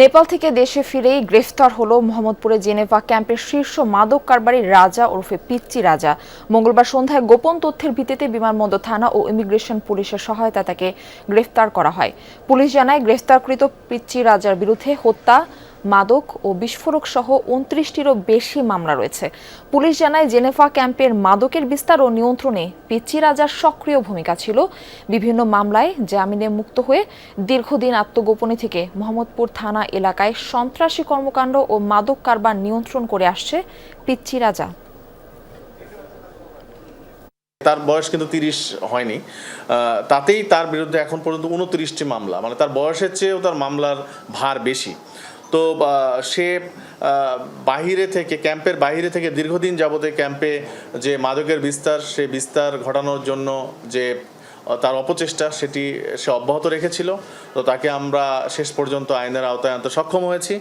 নেপাল থেকে দেশে ফিরেই গ্রেফতার হলো মোহাম্মদপুরে জেনেভা ক্যাম্পের শীর্ষ মাদক কারবারি রাজা ওরফে পিচ্চি রাজা। মঙ্গলবার সন্ধ্যায় গোপন তথ্যের ভিত্তিতে বিমানবন্দর থানা ও ইমিগ্রেশন পুলিশের সহায়তায় তাকে গ্রেফতার করা হয়। পুলিশ জানায়, গ্রেফতারকৃত পিচ্চি রাজার বিরুদ্ধে হত্যা, মাদক ও বিস্ফোরক সহ ২৯টিরও বেশি মামলা রয়েছে। পুলিশ জানায়, জেনেভা ক্যাম্পের মাদকের বিস্তার ও নিয়ন্ত্রণে পিচ্চি রাজার সক্রিয় ভূমিকা ছিল। বিভিন্ন মামলায় জামিনে মুক্ত হয়ে দীর্ঘদিন আত্মগোপনে থেকে মোহাম্মদপুর থানা এলাকায় সন্ত্রাসী কর্মকাণ্ড ও মাদক কারবার নিয়ন্ত্রণ করে আসছে পিচ্চি রাজা। তার বয়স কিন্তু ৩০ হয়নি, তাতেই তার বিরুদ্ধে এখন পর্যন্ত ২৯টি মামলা, মানে তার বয়সের চেয়েও তার মামলার ভার বেশি। তো সে বাহিরে থেকে, ক্যাম্পের বাইরে থেকে দীর্ঘদিন যাবতে ক্যাম্পে যে মাদকের বিস্তার, সে বিস্তার ঘটানোর জন্য যে তার অপচেষ্টা, সেটি সে অব্যাহত রেখেছিল। তো তাকে আমরা শেষ পর্যন্ত আইনের আওতায় আনতে সক্ষম হয়েছি।